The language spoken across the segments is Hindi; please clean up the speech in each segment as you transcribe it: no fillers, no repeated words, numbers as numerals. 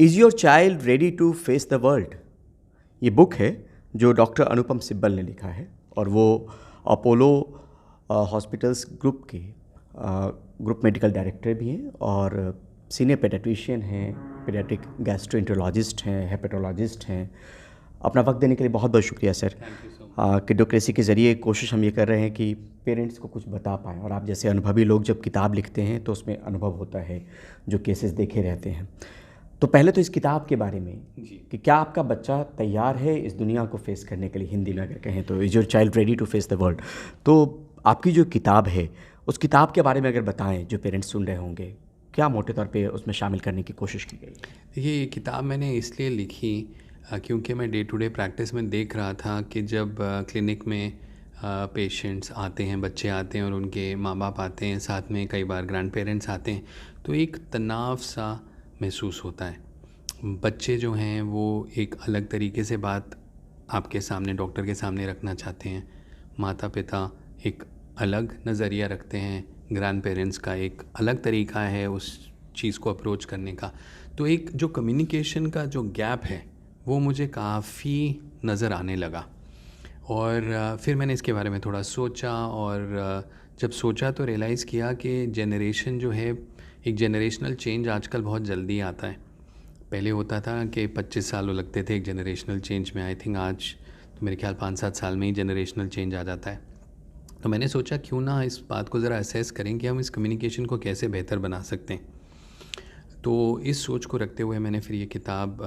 Is your child ready to face the world? ये बुक है जो डॉक्टर अनुपम सिब्बल ने लिखा है और वो अपोलो हॉस्पिटल्स ग्रुप के ग्रुप मेडिकल डायरेक्टर भी हैं और सीनियर पेडियाट्रिशियन हैं, पेडियाट्रिक गैस्ट्रोएंटरोलॉजिस्ट हैं, हेपेटोलॉजिस्ट हैं। अपना वक्त देने के लिए बहुत बहुत शुक्रिया सर। किडोक्रेसी के ज़रिए कोशिश हम ये कर रहे हैं कि पेरेंट्स को कुछ बता पाएँ और आप जैसे अनुभवी लोग जब किताब लिखते हैं तो उसमें अनुभव होता है, जो केसेस देखे रहते हैं। तो पहले तो इस किताब के बारे में कि क्या आपका बच्चा तैयार है इस दुनिया को फेस करने के लिए, हिंदी में अगर कहें तो is your child ready to face the world. तो आपकी जो किताब है उस किताब के बारे में अगर बताएं, जो पेरेंट्स सुन रहे होंगे, क्या मोटे तौर पे उसमें शामिल करने की कोशिश की गई? देखिए, ये किताब मैंने इसलिए लिखी क्योंकि मैं डे टू डे प्रैक्टिस में देख रहा था कि जब क्लिनिक में पेशेंट्स आते हैं, बच्चे आते हैं और उनके माँ बाप आते हैं, साथ में कई बार ग्रैंड पेरेंट्स आते हैं, तो एक तनाव सा महसूस होता है। बच्चे जो हैं वो एक अलग तरीके से बात आपके सामने, डॉक्टर के सामने रखना चाहते हैं। माता पिता एक अलग नज़रिया रखते हैं, ग्रैंड पेरेंट्स का एक अलग तरीका है उस चीज़ को अप्रोच करने का। तो एक जो कम्युनिकेशन का जो गैप है वो मुझे काफ़ी नज़र आने लगा और फिर मैंने इसके बारे में थोड़ा सोचा और जब सोचा तो रियलाइज़ किया कि जनरेशन जो है, एक जनरेशनल चेंज आजकल बहुत जल्दी आता है। पहले होता था कि 25 साल लगते थे एक जनरेशनल चेंज में। आई थिंक आज तो मेरे ख्याल 5-7 साल में ही जनरेशनल चेंज आ जाता है। तो मैंने सोचा क्यों ना इस बात को ज़रा असेस करें कि हम इस कम्युनिकेशन को कैसे बेहतर बना सकते हैं। तो इस सोच को रखते हुए मैंने फिर ये किताब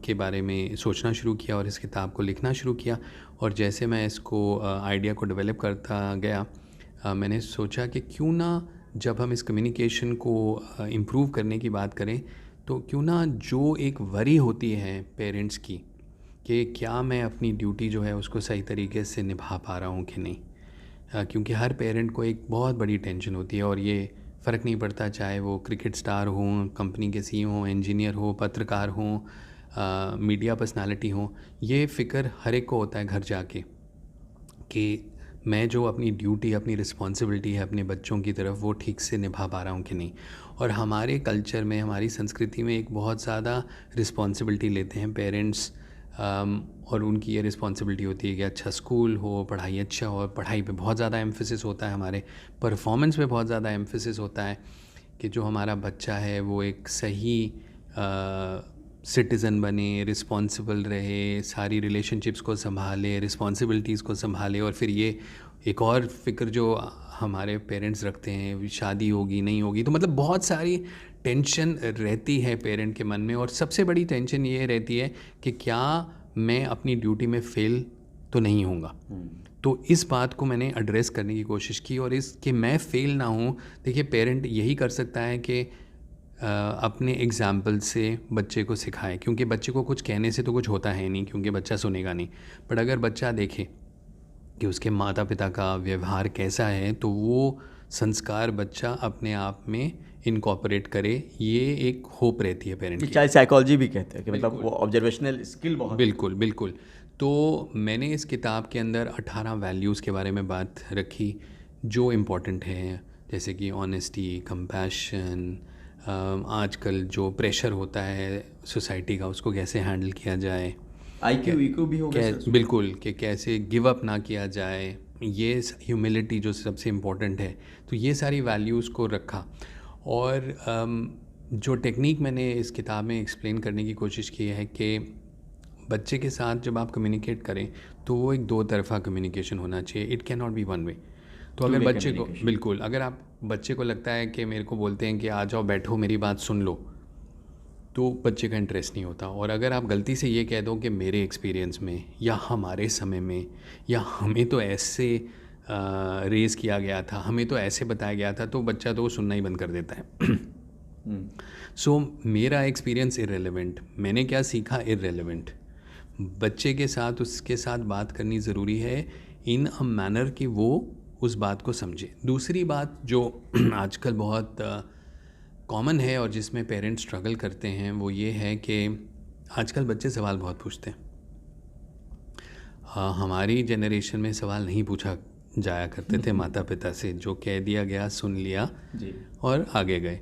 के बारे में सोचना शुरू किया और इस किताब को लिखना शुरू किया। और जैसे मैं इसको आइडिया को डेवलप करता गया, मैंने सोचा कि क्यों ना जब हम इस कम्युनिकेशन को इम्प्रूव करने की बात करें, तो क्यों ना जो एक वरी होती है पेरेंट्स की कि क्या मैं अपनी ड्यूटी जो है उसको सही तरीके से निभा पा रहा हूँ कि नहीं। क्योंकि हर पेरेंट को एक बहुत बड़ी टेंशन होती है और ये फ़र्क नहीं पड़ता चाहे वो क्रिकेट स्टार हों, कंपनी के सीईओ हों, इंजीनियर हो, पत्रकार हों, मीडिया पर्सनालिटी हों। ये फ़िक्र हर एक को होता है घर जाके कि मैं जो अपनी ड्यूटी, अपनी रिस्पॉन्सिबिलिटी है अपने बच्चों की तरफ, वो ठीक से निभा पा रहा हूँ कि नहीं। और हमारे कल्चर में, हमारी संस्कृति में एक बहुत ज़्यादा रिस्पॉन्सिबिलिटी लेते हैं पेरेंट्स और उनकी ये रिस्पॉन्सिबिलिटी होती है कि अच्छा स्कूल हो, पढ़ाई अच्छा हो। पढ़ाई पे बहुत ज़्यादा एम्फेसिस होता है, हमारे परफॉर्मेंस पे बहुत ज़्यादा एम्फेसिस होता है कि जो हमारा बच्चा है वो एक सही सिटीज़न बने, रिस्पॉन्सिबल रहे, सारी रिलेशनशिप्स को संभाले, रिस्पॉन्सिबिलिटीज़ को संभाले। और फिर ये एक और फ़िक्र जो हमारे पेरेंट्स रखते हैं, शादी होगी नहीं होगी, तो मतलब बहुत सारी टेंशन रहती है पेरेंट के मन में। और सबसे बड़ी टेंशन ये रहती है कि क्या मैं अपनी ड्यूटी में फ़ेल तो नहीं होऊंगा। तो इस बात को मैंने एड्रेस करने की कोशिश की और इस कि मैं फ़ेल ना हूँ। देखिए, पेरेंट यही कर सकता है कि अपने एग्ज़ाम्पल से बच्चे को सिखाए, क्योंकि बच्चे को कुछ कहने से तो कुछ होता है नहीं, क्योंकि बच्चा सुनेगा नहीं। बट अगर बच्चा देखे कि उसके माता पिता का व्यवहार कैसा है, तो वो संस्कार बच्चा अपने आप में इनकॉर्पोरेट करे। ये एक होप रहती है पेरेंट की। चाइल्ड साइकोलॉजी भी कहते हैं कि मतलब वो ऑब्जर्वेशनल स्किल बहुत। बिल्कुल बिल्कुल। तो मैंने इस किताब के अंदर 18 वैल्यूज़ के बारे में बात रखी जो इम्पॉर्टेंट हैं, जैसे कि ऑनेस्टी, कंपैशन, आजकल जो प्रेशर होता है सोसाइटी का उसको कैसे हैंडल किया जाए, IQ EQ भी होगा सर? बिल्कुल, कि कैसे गिव अप ना किया जाए, ये ह्यूमिलिटी जो सबसे इम्पोर्टेंट है। तो ये सारी वैल्यूज़ को रखा और जो टेक्निक मैंने इस किताब में एक्सप्लेन करने की कोशिश की है कि बच्चे के साथ जब आप कम्युनिकेट करें तो वो एक दो तरफ़ा कम्युनिकेशन होना चाहिए। It can not be one way. तो अगर बच्चे को, बिल्कुल, अगर आप बच्चे को लगता है कि मेरे को बोलते हैं कि आ जाओ बैठो मेरी बात सुन लो, तो बच्चे का इंटरेस्ट नहीं होता। और अगर आप गलती से ये कह दो कि मेरे एक्सपीरियंस में या हमारे समय में या हमें तो ऐसे रेज़ किया गया था, हमें तो ऐसे बताया गया था, तो बच्चा तो सुनना ही बंद कर देता है। सो मेरा एक्सपीरियंस इररेलेवेंट, मैंने क्या सीखा इररेलेवेंट। बच्चे के साथ उसके साथ बात करनी ज़रूरी है इन अ मैनर कि वो उस बात को समझे। दूसरी बात जो आजकल बहुत कॉमन है और जिसमें पेरेंट्स स्ट्रगल करते हैं वो ये है कि आजकल बच्चे सवाल बहुत पूछते हैं। हमारी जनरेशन में सवाल नहीं पूछा जाया करते थे माता पिता से, जो कह दिया गया सुन लिया जी। और आगे गए।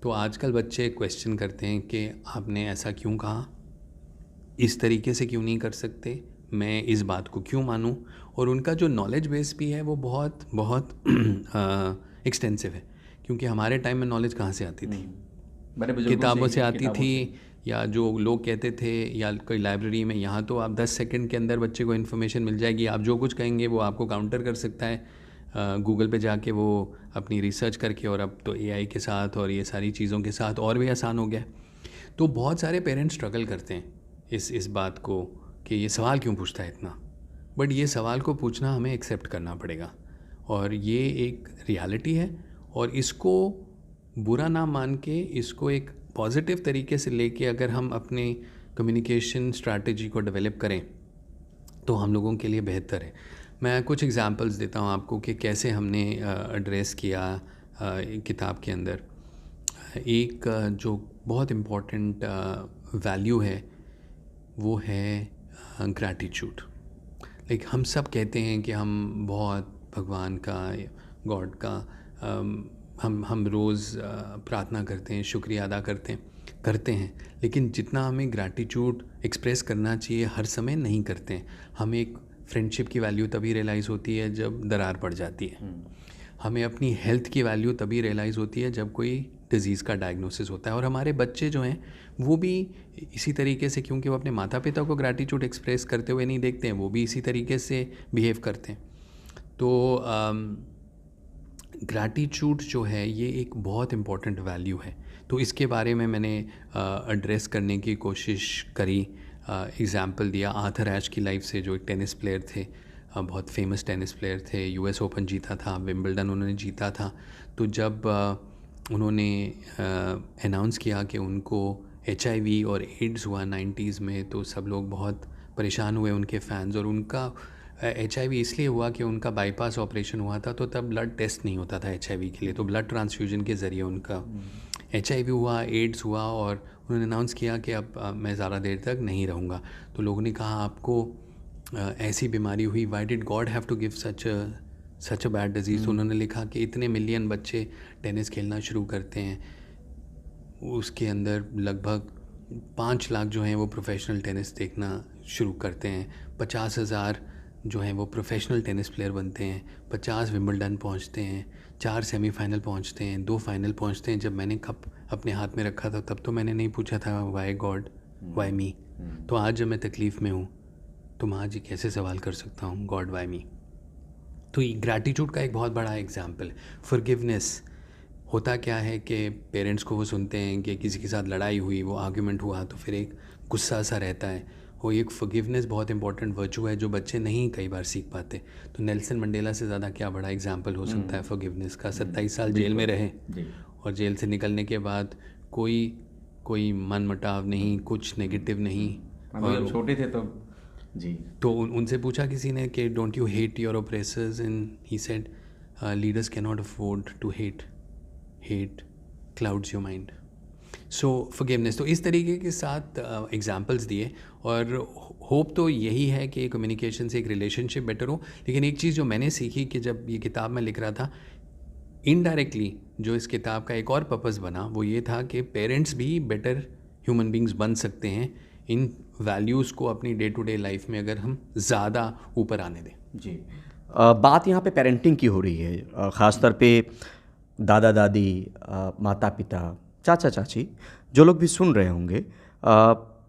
तो आजकल बच्चे क्वेश्चन करते हैं कि आपने ऐसा क्यों कहा, इस तरीके से क्यों नहीं कर सकते, मैं इस बात को क्यों मानूं। और उनका जो नॉलेज बेस भी है वो बहुत बहुत एक्सटेंसिव है, क्योंकि हमारे टाइम में नॉलेज कहाँ से आती थी, बड़े बुजुर्गों किताबों से आती किताबों थी, से। या जो लोग कहते थे, या कोई लाइब्रेरी में। यहाँ तो आप 10 सेकंड के अंदर बच्चे को इन्फॉर्मेशन मिल जाएगी, आप जो कुछ कहेंगे वो आपको काउंटर कर सकता है गूगल पे जाके वो अपनी रिसर्च करके। और अब तो एआई के साथ और ये सारी चीज़ों के साथ और भी आसान हो गया। तो बहुत सारे पेरेंट्स स्ट्रगल करते हैं इस बात को कि ये सवाल क्यों पूछता है इतना, बट ये सवाल को पूछना हमें एक्सेप्ट करना पड़ेगा, और ये एक रियलिटी है। और इसको बुरा ना मान के, इसको एक पॉजिटिव तरीके से लेके अगर हम अपने कम्युनिकेशन स्ट्रैटेजी को डेवलप करें तो हम लोगों के लिए बेहतर है। मैं कुछ एग्जांपल्स देता हूँ आपको कि कैसे हमने एड्रेस किया किताब के अंदर। एक जो बहुत इम्पॉर्टेंट वैल्यू है वो है ग्रैटिट्यूड। लाइक हम सब कहते हैं कि हम बहुत भगवान का, गॉड का हम रोज़ प्रार्थना करते हैं, शुक्रिया अदा करते हैं, लेकिन जितना हमें ग्रैटिट्यूड एक्सप्रेस करना चाहिए हर समय नहीं करते हैं। हमें एक फ्रेंडशिप की वैल्यू तभी रियलाइज़ होती है जब दरार पड़ जाती है। हमें अपनी हेल्थ की वैल्यू तभी रियलाइज़ होती है जब कोई डिज़ीज़ का डायग्नोसिस होता है। और हमारे बच्चे जो हैं वो भी इसी तरीके से, क्योंकि वो अपने माता पिता को ग्रैटिट्यूड एक्सप्रेस करते हुए नहीं देखते हैं, वो भी इसी तरीके से बिहेव करते हैं। तो ग्रैटिट्यूड जो है ये एक बहुत इम्पॉर्टेंट वैल्यू है। तो इसके बारे में मैंने एड्रेस करने की कोशिश करी, एग्ज़ाम्पल दिया आर्थर एश की लाइफ से, जो एक टेनिस प्लेयर थे, बहुत फेमस टेनिस प्लेयर थे, यूएस ओपन जीता था, विंबलडन उन्होंने जीता था। तो जब उन्होंने अनाउंस किया कि उनको HIV और एड्स हुआ 90s में, तो सब लोग बहुत परेशान हुए, उनके फैंस। और उनका HIV इसलिए हुआ कि उनका बाईपास ऑपरेशन हुआ था, तो तब ब्लड टेस्ट नहीं होता था HIV के लिए, तो ब्लड ट्रांसफ्यूजन के ज़रिए उनका HIV हुआ, एड्स हुआ। और उन्होंने अनाउंस किया कि अब मैं ज़्यादा देर तक नहीं रहूँगा। तो लोगों ने कहा आपको ऐसी बीमारी हुई, why did God have to give such a bad disease. उन्होंने लिखा कि इतने मिलियन बच्चे टेनिस खेलना शुरू करते हैं, उसके अंदर लगभग 5 लाख जो हैं वो प्रोफेशनल टेनिस देखना शुरू करते हैं, 50,000 जो हैं वो प्रोफेशनल टेनिस प्लेयर बनते हैं, 50 विंबलडन पहुंचते हैं, 4 सेमीफाइनल पहुंचते हैं, 2 फाइनल पहुंचते हैं। जब मैंने कप अपने हाथ में रखा था तब तो मैंने नहीं पूछा था वाई गॉड वाई मी। तो आज जब मैं तकलीफ़ में हूँ तो मैं आज कैसे सवाल कर सकता हूँ गॉड वाई मी। तो ये ग्रैटिट्यूड का एक बहुत बड़ा एग्जाम्पल। फॉरगिवनेस होता क्या है कि पेरेंट्स को वो सुनते हैं कि किसी के साथ लड़ाई हुई, वो आर्ग्यूमेंट हुआ, तो फिर एक गुस्सा सा रहता है। वो एक फॉरगिवनेस बहुत इंपॉर्टेंट वर्चू है जो बच्चे नहीं कई बार सीख पाते। तो नेल्सन मंडेला से ज़्यादा क्या बड़ा एग्जाम्पल हो सकता है फॉरगिवनेस का। 27 साल जेल में रहे और जेल से निकलने के बाद कोई मनमुटाव नहीं, कुछ नेगेटिव नहीं। और छोटे थे तो जी, तो उनसे पूछा किसी ने कि don't you hate your oppressors, and he said leaders can not afford to hate clouds your mind. So forgiveness. तो इस तरीके के साथ एग्जांपल्स दिए, और होप तो यही है कि कम्युनिकेशन से एक रिलेशनशिप बेटर हो। लेकिन एक चीज़ जो मैंने सीखी कि जब ये किताब मैं लिख रहा था, इनडायरेक्टली जो इस किताब का एक और पर्पस बना वो ये था कि पेरेंट्स भी बेटर ह्यूमन बींग्स बन सकते हैं इन वैल्यूज़ को अपनी डे टू डे लाइफ में अगर हम ज़्यादा ऊपर आने दें। जी। बात यहाँ पे पेरेंटिंग की हो रही है, ख़ासतौर पे दादा दादी, माता पिता, चाचा चाची, जो लोग भी सुन रहे होंगे,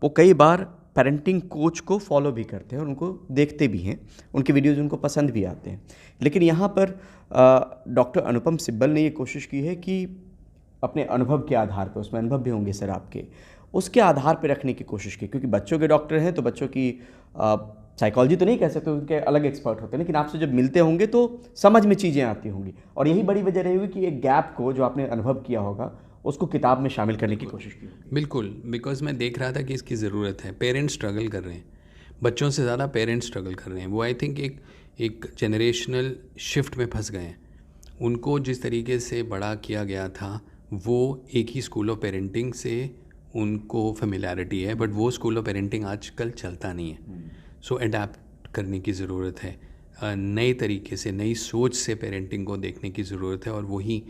वो कई बार पेरेंटिंग कोच को फॉलो भी करते हैं और उनको देखते भी हैं, उनके वीडियोज़ उनको पसंद भी आते हैं। लेकिन यहाँ पर डॉक्टर अनुपम सिब्बल ने ये कोशिश की है कि अपने अनुभव के आधार पर, उसमें अनुभव भी होंगे सर आपके, उसके आधार पर रखने की कोशिश की। क्योंकि बच्चों के डॉक्टर हैं तो बच्चों की साइकोलॉजी तो नहीं कह सकते, उनके अलग एक्सपर्ट होते हैं, लेकिन आपसे जब मिलते होंगे तो समझ में चीज़ें आती होंगी। और यही बड़ी वजह रही होगी कि एक गैप को जो आपने अनुभव किया होगा उसको किताब में शामिल करने की कोशिश की होगी। बिल्कुल, बिकॉज मैं देख रहा था कि इसकी ज़रूरत है। पेरेंट्स स्ट्रगल कर रहे हैं, बच्चों से ज़्यादा पेरेंट्स स्ट्रगल कर रहे हैं। वो आई थिंक एक जनरेशनल शिफ्ट में फंस गए हैं। उनको जिस तरीके से बड़ा किया गया था वो एक ही स्कूल ऑफ पेरेंटिंग से उनको फेमिलियरिटी है, बट वो स्कूल ऑफ पेरेंटिंग आजकल चलता नहीं है। सो अडेप्ट करने की ज़रूरत है, नए तरीके से, नई सोच से पेरेंटिंग को देखने की ज़रूरत है। और वही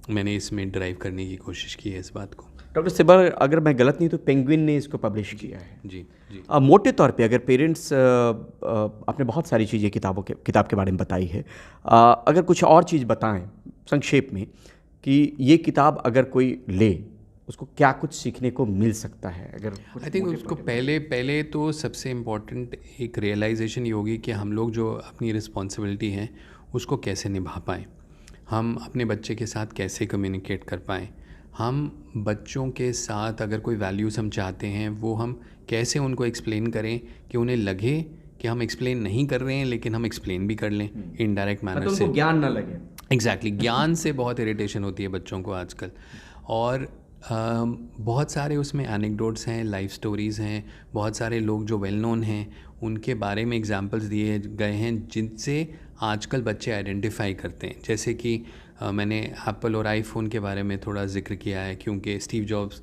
मैंने इसमें ड्राइव करने की कोशिश की है इस बात को। डॉक्टर सिब्बल, अगर मैं गलत नहीं तो पेंगुइन ने इसको पब्लिश किया है। जी जी। मोटे तौर पे अगर पेरेंट्स आपने बहुत सारी चीज़ें किताब के बारे में बताई है, अगर कुछ और चीज़ बताएं संक्षेप में कि ये किताब अगर कोई ले उसको क्या कुछ सीखने को मिल सकता है, अगर आई थिंक उसको पहले तो सबसे इम्पॉर्टेंट एक रियलाइजेशन ये होगी कि हम लोग जो अपनी रिस्पॉन्सिबिलिटी है उसको कैसे निभा पाएँ, हम अपने बच्चे के साथ कैसे कम्युनिकेट कर पाएँ, हम बच्चों के साथ अगर कोई वैल्यूज़ हम चाहते हैं वो हम कैसे उनको एक्सप्लेन करें कि उन्हें लगे कि हम एक्सप्लेन नहीं कर रहे हैं लेकिन हम एक्सप्लेन भी कर लें इनडायरेक्ट मैनर से, उनको ज्ञान ना लगे। एग्जैक्टली ज्ञान से बहुत इरिटेशन होती है बच्चों को आजकल। और बहुत सारे उसमें एनेक्डोट्स हैं, लाइफ स्टोरीज़ हैं, बहुत सारे लोग जो वेल नोन हैं उनके बारे में एग्जांपल्स दिए गए हैं जिनसे आजकल बच्चे आइडेंटिफाई करते हैं। जैसे कि मैंने एप्पल और आईफोन के बारे में थोड़ा जिक्र किया है क्योंकि स्टीव जॉब्स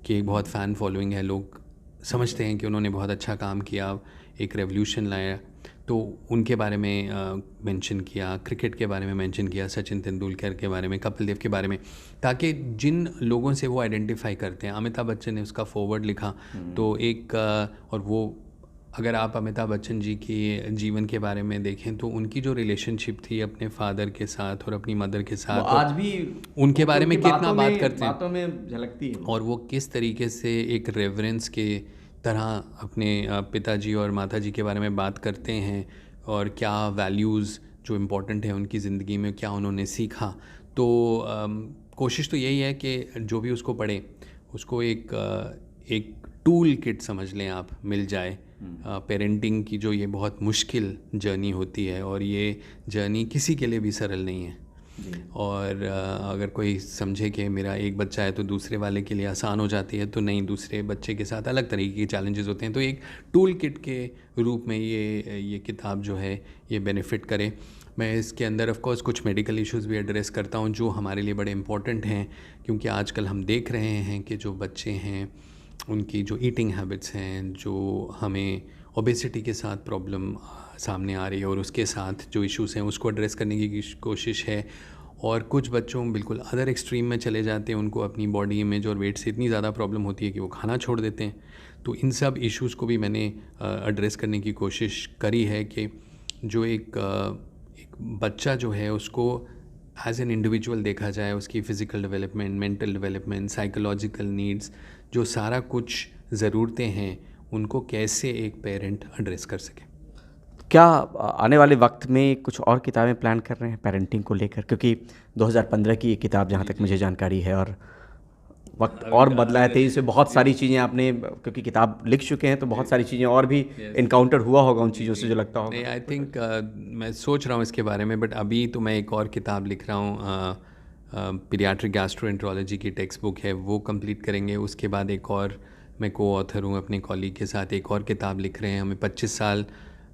की एक बहुत फ़ैन फॉलोइंग है, लोग समझते हैं कि उन्होंने बहुत अच्छा काम किया, एक रेवोल्यूशन लाया, तो उनके बारे में मेंशन किया, क्रिकेट के बारे में मेंशन किया, सचिन तेंदुलकर के बारे में, कपिल देव के बारे में, ताकि जिन लोगों से वो आइडेंटिफाई करते हैं। अमिताभ बच्चन ने उसका फॉरवर्ड लिखा तो एक और वो अगर आप अमिताभ बच्चन जी की जीवन के बारे में देखें तो उनकी जो रिलेशनशिप थी अपने फादर के साथ और अपनी मदर के साथ, आज भी उनके बारे में कितना बात करते हैं, बातों में झलकती है, और वो किस तरीके से एक रेवरेंस के तरह अपने पिताजी और माताजी के बारे में बात करते हैं और क्या वैल्यूज़ जो इम्पोर्टेंट है उनकी ज़िंदगी में क्या उन्होंने सीखा। तो कोशिश तो यही है कि जो भी उसको पढ़े उसको एक टूल किट समझ लें आप, मिल जाए पेरेंटिंग की, जो ये बहुत मुश्किल जर्नी होती है और ये जर्नी किसी के लिए भी सरल नहीं है। और अगर कोई समझे कि मेरा एक बच्चा है तो दूसरे वाले के लिए आसान हो जाती है, तो नहीं, दूसरे बच्चे के साथ अलग तरीके के चैलेंजेस होते हैं। तो एक टूल किट के रूप में ये किताब जो है ये बेनिफिट करे। मैं इसके अंदर ऑफ कोर्स कुछ मेडिकल इश्यूज़ भी एड्रेस करता हूँ जो हमारे लिए बड़े इंपॉर्टेंट हैं, क्योंकि आजकल हम देख रहे हैं कि जो बच्चे हैं उनकी जो ईटिंग हैबिट्स हैं, जो हमें ओबेसिटी के साथ प्रॉब्लम सामने आ रही है और उसके साथ जो इश्यूज़ हैं उसको एड्रेस करने की कोशिश है। और कुछ बच्चों बिल्कुल अदर एक्सट्रीम में चले जाते हैं, उनको अपनी बॉडी इमेज और वेट से इतनी ज़्यादा प्रॉब्लम होती है कि वो खाना छोड़ देते हैं। तो इन सब इश्यूज़ को भी मैंने एड्रेस करने की कोशिश करी है कि जो एक बच्चा जो है उसको एज एन इंडिविजुअल देखा जाए, उसकी physical development, mental development, psychological needs, जो सारा कुछ ज़रूरतें हैं उनको कैसे एक पेरेंट एड्रेस कर सके। क्या आने वाले वक्त में कुछ और किताबें प्लान कर रहे हैं पेरेंटिंग को लेकर, क्योंकि 2015 की ये किताब जहाँ तक मुझे जानकारी है और वक्त और बदला है तेज़ी से, बहुत सारी चीज़ें आपने, क्योंकि किताब लिख चुके हैं तो बहुत सारी चीज़ें और भी इनकाउंटर हुआ होगा उन चीज़ों से जो लगता होगा। नहीं, आई थिंक मैं सोच रहा हूँ इसके बारे में, बट अभी तो मैं एक और किताब लिख रहा हूँ, पीडियाट्रिक गैस्ट्रोएंटरोलॉजी की टेक्स्ट बुक है, वो कंप्लीट करेंगे। उसके बाद एक और मैं को ऑथर हूँ अपने कॉलीग के साथ, एक और किताब लिख रहे हैं। हमें 25 साल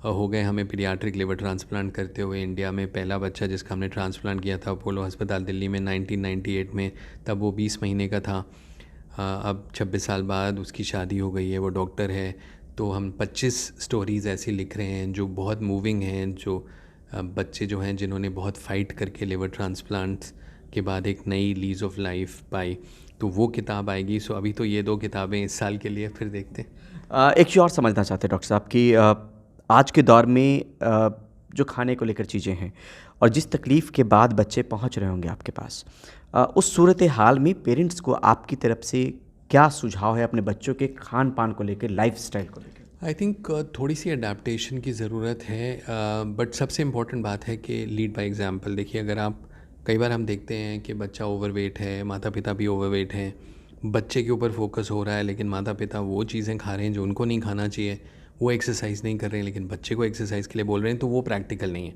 हो गए हमें पीडियाट्रिक लिवर ट्रांसप्लांट करते हुए। इंडिया में पहला बच्चा जिसका हमने ट्रांसप्लांट किया था अपोलो अस्पताल दिल्ली में 1998 में, तब वो 20 महीने का था। अब 26 साल बाद उसकी शादी हो गई है, वो डॉक्टर है। तो हम 25 स्टोरीज़ ऐसी लिख रहे हैं जो बहुत मूविंग हैं, जो बच्चे जो हैं जिन्होंने बहुत फ़ाइट करके लिवर ट्रांसप्लांट्स के बाद एक नई लीज ऑफ लाइफ पाई। तो वो किताब आएगी। सो अभी तो ये 2 किताबें इस साल के लिए, फिर देखते हैं। एक चीज़ और समझना चाहते हैं डॉक्टर साहब कि आज के दौर में जो खाने को लेकर चीज़ें हैं और जिस तकलीफ़ के बाद बच्चे पहुंच रहे होंगे आपके पास, उस सूरत हाल में पेरेंट्स को आपकी तरफ से क्या सुझाव है अपने बच्चों के खान पान को लेकर, लाइफस्टाइल को लेकर? आई थिंक थोड़ी सी अडेप्टेशन की ज़रूरत है, बट सबसे इम्पॉर्टेंट बात है कि लीड बाय एग्जांपल। देखिए, अगर आप, कई बार हम देखते हैं कि बच्चा ओवरवेट है, माता पिता भी ओवरवेट हैं, बच्चे के ऊपर फोकस हो रहा है लेकिन माता पिता वो चीज़ें खा रहे हैं जो उनको नहीं खाना चाहिए, वो एक्सरसाइज नहीं कर रहे हैं लेकिन बच्चे को एक्सरसाइज के लिए बोल रहे हैं, तो वो प्रैक्टिकल नहीं है।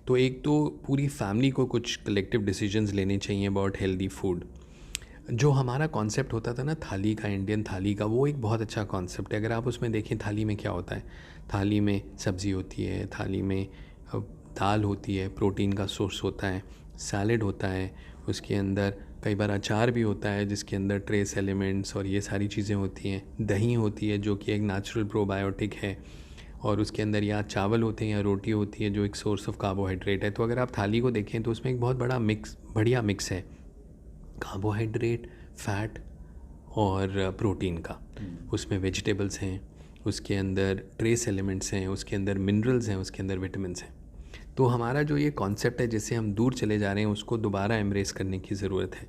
तो एक तो पूरी फैमिली को कुछ कलेक्टिव डिसीजंस लेने चाहिए अबाउट हेल्दी फूड। जो हमारा कॉन्सेप्ट होता था ना थाली का, इंडियन थाली का, वो एक बहुत अच्छा कॉन्सेप्ट है। अगर आप उसमें देखें थाली में क्या होता है, थाली में सब्ज़ी होती है, थाली में दाल होती है, प्रोटीन का सोर्स होता है, सैलेड होता है, उसके अंदर कई बार अचार भी होता है जिसके अंदर ट्रेस एलिमेंट्स और ये सारी चीज़ें होती हैं, दही होती है जो कि एक नेचुरल प्रोबायोटिक है, और उसके अंदर या चावल होते हैं या रोटी होती है जो एक सोर्स ऑफ कार्बोहाइड्रेट है। तो अगर आप थाली को देखें तो उसमें एक बहुत बढ़िया मिक्स है। कार्बोहाइड्रेट, फैट और प्रोटीन का। उसमें वेजिटेबल्स हैं, उसके अंदर ट्रेस एलिमेंट्स हैं, उसके अंदर मिनरल्स हैं, उसके अंदर विटामिन्स हैं। तो हमारा जो ये कॉन्सेप्ट है जिससे हम दूर चले जा रहे हैं उसको दोबारा एम्ब्रेस करने की ज़रूरत है।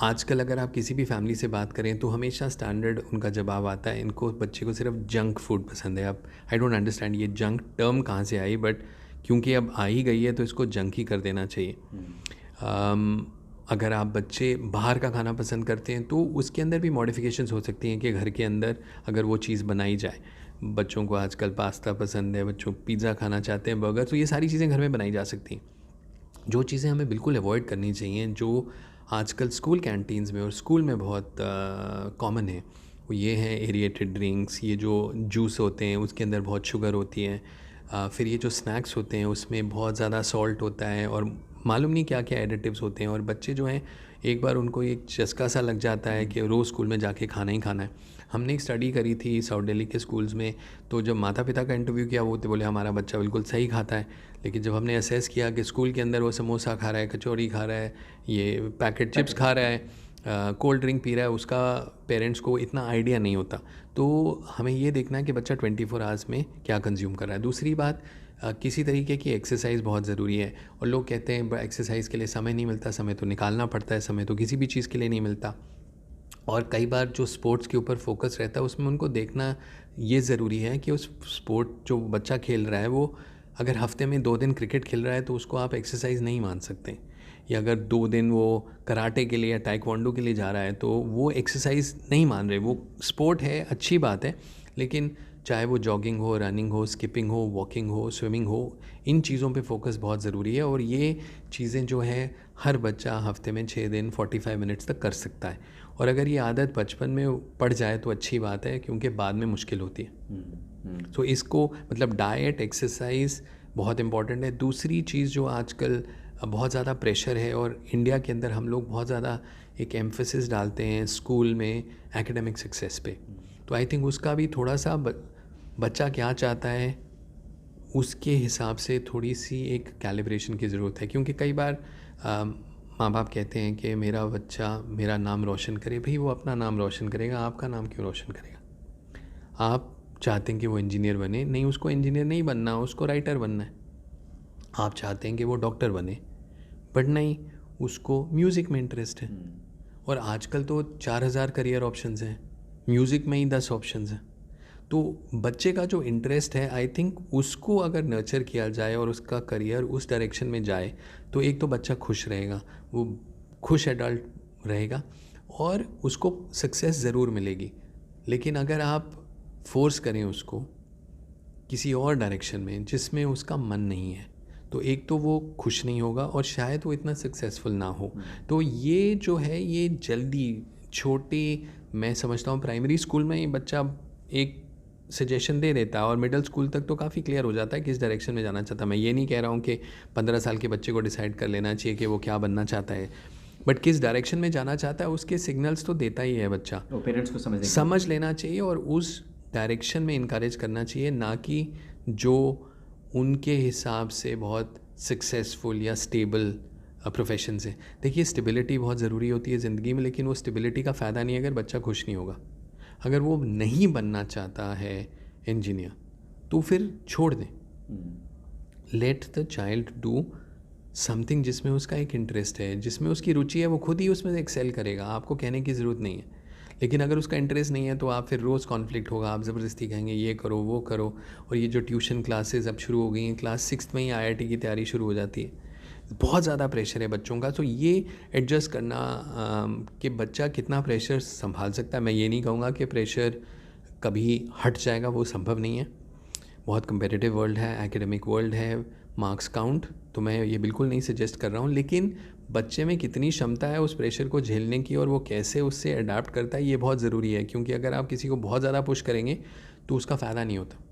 आजकल अगर आप किसी भी फैमिली से बात करें तो हमेशा स्टैंडर्ड उनका जवाब आता है, इनको बच्चे को सिर्फ जंक फूड पसंद है। अब आई डोंट अंडरस्टैंड ये जंक टर्म कहाँ से आई, बट क्योंकि अब आ ही गई है तो इसको जंक ही कर देना चाहिए। अगर आप बच्चे बाहर का खाना पसंद करते हैं तो उसके अंदर भी मॉडिफिकेशंस हो सकती हैं कि घर के अंदर अगर वो चीज़ बनाई जाए। बच्चों को आजकल पास्ता पसंद है, बच्चों पिज़्ज़ा खाना चाहते हैं, बर्गर, तो ये सारी चीज़ें घर में बनाई जा सकती हैं। जो चीज़ें हमें बिल्कुल अवॉइड करनी चाहिए, जो आजकल स्कूल कैंटीन्स में और स्कूल में बहुत कॉमन है, वो ये है एरिएटेड ड्रिंक्स, ये जो जूस होते हैं उसके अंदर बहुत शुगर होती है, फिर ये जो स्नैक्स होते हैं उसमें बहुत ज़्यादा सॉल्ट होता है और मालूम नहीं क्या क्या एडिटिव्स होते हैं। और बच्चे जो हैं एक बार उनको एक चस्का सा लग जाता है कि रोज़ स्कूल में जाके खाना ही खाना है। हमने एक स्टडी करी थी साउथ दिल्ली के स्कूल्स में, तो जब माता पिता का इंटरव्यू किया वो तो बोले हमारा बच्चा बिल्कुल सही खाता है, लेकिन जब हमने असेस किया कि स्कूल के अंदर वो समोसा खा रहा है, कचौड़ी खा रहा है, ये पैकेट चिप्स खा रहा है, कोल्ड ड्रिंक पी रहा है, उसका पेरेंट्स को इतना आइडिया नहीं होता। तो हमें ये देखना है कि बच्चा 24 आवर्स में क्या कंज्यूम कर रहा है। दूसरी बात, किसी तरीके की एक्सरसाइज बहुत ज़रूरी है। और लोग कहते हैं एक्सरसाइज के लिए समय नहीं मिलता, समय तो निकालना पड़ता है, समय तो किसी भी चीज़ के लिए नहीं मिलता। और कई बार जो स्पोर्ट्स के ऊपर फोकस रहता है उसमें उनको देखना ये ज़रूरी है कि उस स्पोर्ट जो बच्चा खेल रहा है वो अगर हफ्ते में 2 दिन क्रिकेट खेल रहा है तो उसको आप एक्सरसाइज नहीं मान सकते, या अगर 2 दिन वो कराटे के लिए या टाइक्वांडो के लिए जा रहा है तो वो एक्सरसाइज नहीं मान रहे। वो स्पोर्ट है, अच्छी बात है, लेकिन चाहे वो जॉगिंग हो, रनिंग हो, स्किपिंग हो, वॉकिंग हो, स्विमिंग हो, इन चीज़ों पे फोकस बहुत ज़रूरी है। और ये चीज़ें जो है हर बच्चा हफ्ते में 6 दिन 45 मिनट्स तक कर सकता है। और अगर ये आदत बचपन में पड़ जाए तो अच्छी बात है, क्योंकि बाद में मुश्किल होती है। तो इसको मतलब डाइट, एक्सरसाइज बहुत इम्पॉर्टेंट है। दूसरी चीज़ जो आजकल बहुत ज़्यादा प्रेशर है और इंडिया के अंदर हम लोग बहुत ज़्यादा एक एम्फेसिस डालते हैं स्कूल में एकेडमिक सक्सेस पे, तो आई थिंक उसका भी थोड़ा सा बच्चा क्या चाहता है उसके हिसाब से थोड़ी सी एक कैलिब्रेशन की ज़रूरत है। क्योंकि कई बार माँ बाप कहते हैं कि मेरा बच्चा मेरा नाम रोशन करे। भाई वो अपना नाम रोशन करेगा, आपका नाम क्यों रोशन करेगा? आप चाहते हैं कि वो इंजीनियर बने, नहीं, उसको इंजीनियर नहीं बनना, उसको राइटर बनना है। आप चाहते हैं कि वो डॉक्टर बने, बट नहीं, उसको म्यूज़िक में इंटरेस्ट है। और आजकल तो 4000 करियर ऑप्शंस हैं, म्यूज़िक में ही 10 ऑप्शंस हैं। तो बच्चे का जो इंटरेस्ट है, आई थिंक उसको अगर नर्चर किया जाए और उसका करियर उस डायरेक्शन में जाए तो एक तो बच्चा खुश रहेगा, वो खुश एडल्ट रहेगा और उसको सक्सेस ज़रूर मिलेगी। लेकिन अगर आप फोर्स करें उसको किसी और डायरेक्शन में जिसमें उसका मन नहीं है, तो एक तो वो खुश नहीं होगा और शायद वो इतना सक्सेसफुल ना हो। तो ये जो है ये जल्दी छोटे, मैं समझता हूँ प्राइमरी स्कूल में ये बच्चा एक सजेशन दे देता है और मिडिल स्कूल तक तो काफ़ी क्लियर हो जाता है किस डायरेक्शन में जाना चाहता है। मैं ये नहीं कह रहा हूँ कि 15 साल के बच्चे को डिसाइड कर लेना चाहिए कि वो क्या बनना चाहता है, बट किस डायरेक्शन में जाना चाहता है उसके सिग्नल्स तो देता ही है बच्चा। वो पेरेंट्स को समझ लेना चाहिए और उस डायरेक्शन में इनकरेज करना चाहिए, ना कि जो उनके हिसाब से बहुत सक्सेसफुल या स्टेबल प्रोफेशन से। देखिए, स्टेबिलिटी बहुत ज़रूरी होती है ज़िंदगी में, लेकिन वो स्टेबिलिटी का फ़ायदा नहीं है अगर बच्चा खुश नहीं होगा। अगर वो नहीं बनना चाहता है इंजीनियर तो फिर छोड़ दें, let the child do something जिसमें उसका एक इंटरेस्ट है, जिसमें उसकी रुचि है, वो खुद ही उसमें एक्सेल करेगा, आपको कहने की ज़रूरत नहीं है। लेकिन अगर उसका इंटरेस्ट नहीं है तो आप फिर रोज़ कॉन्फ्लिक्ट होगा, आप ज़बरदस्ती कहेंगे ये करो वो करो। और ये जो ट्यूशन क्लासेस अब शुरू हो गई हैं, क्लास 6 में ही IIT की तैयारी शुरू हो जाती है, बहुत ज़्यादा प्रेशर है बच्चों का। तो ये एडजस्ट करना कि बच्चा कितना प्रेशर संभाल सकता है। मैं ये नहीं कहूँगा कि प्रेशर कभी हट जाएगा, वो संभव नहीं है। बहुत कंपेटिटिव वर्ल्ड है, एकेडमिक वर्ल्ड है, मार्क्स काउंट, तो मैं ये बिल्कुल नहीं सजेस्ट कर रहा हूँ। लेकिन बच्चे में कितनी क्षमता है उस प्रेशर को झेलने की और वो कैसे उससे अडाप्ट करता है, ये बहुत ज़रूरी है। क्योंकि अगर आप किसी को बहुत ज़्यादा पुश करेंगे तो उसका फ़ायदा नहीं होता।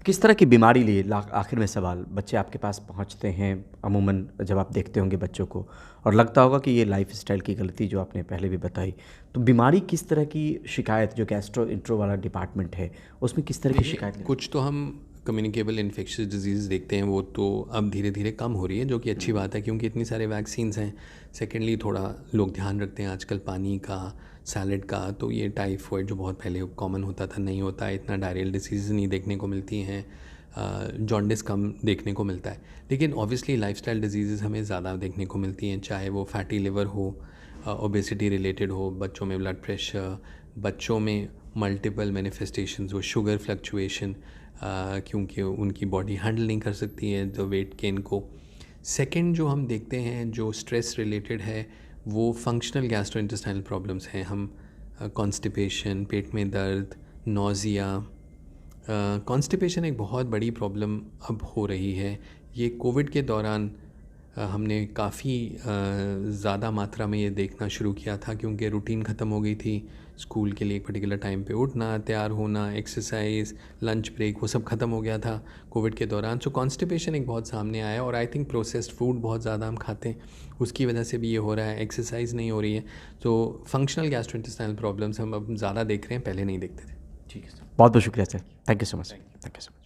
किस तरह की बीमारी लिए आखिर में सवाल बच्चे आपके पास पहुंचते हैं अमूमन, जब आप देखते होंगे बच्चों को और लगता होगा कि ये लाइफ स्टाइल की गलती जो आपने पहले भी बताई, तो बीमारी किस तरह की शिकायत, जो गैस्ट्रो इंट्रो वाला डिपार्टमेंट है उसमें किस तरह की शिकायत? कुछ तो हम कम्युनिकेबल इन्फेक्शियस डिजीज़ देखते हैं वो तो अब धीरे धीरे कम हो रही है, जो कि अच्छी बात है क्योंकि इतनी सारे वैक्सीन्स हैं। सेकेंडली थोड़ा लोग ध्यान रखते हैं आजकल पानी का, सैलड का, तो ये टाइफॉइड जो बहुत पहले कॉमन होता था नहीं होता है, इतना डायरियल डिसीज़ नहीं देखने को मिलती हैं, जॉन्डिस कम देखने को मिलता है। लेकिन ऑब्वियसली लाइफस्टाइल डिजीज़ हमें ज़्यादा देखने को मिलती हैं, चाहे वो फैटी लिवर हो, ओबेसिटी रिलेटेड हो, बच्चों में ब्लड प्रेशर, बच्चों में मल्टीपल मैनिफेस्टेशंस हो, शुगर फ्लक्चुएशन, क्योंकि उनकी बॉडी हैंडल नहीं कर सकती है द वेट गेन को। सेकंड जो हम देखते हैं जो स्ट्रेस रिलेटेड है वो फंक्शनल गैस्ट्रोइंटेस्टाइनल प्रॉब्लम्स हैं। हम कॉन्स्टिपेशन, पेट में दर्द, नोज़िया, कॉन्स्टिपेशन एक बहुत बड़ी प्रॉब्लम अब हो रही है। ये कोविड के दौरान हमने काफ़ी ज़्यादा मात्रा में ये देखना शुरू किया था क्योंकि रूटीन ख़त्म हो गई थी। स्कूल के लिए एक पर्टिकुलर टाइम पे उठना, तैयार होना, एक्सरसाइज, लंच ब्रेक, वो सब ख़त्म हो गया था कोविड के दौरान। सो कॉन्स्टिपेशन एक बहुत सामने आया और आई थिंक प्रोसेस्ड फूड बहुत ज़्यादा हम खाते हैं, उसकी वजह से भी ये हो रहा है। एक्सरसाइज नहीं हो रही है, तो फंक्शनल गैस्ट्रोइंटेस्टाइनल प्रॉब्लम्स हम अब ज़्यादा देख रहे हैं, पहले नहीं देखते थे। ठीक है सर, बहुत बहुत शुक्रिया sir, thank you so much.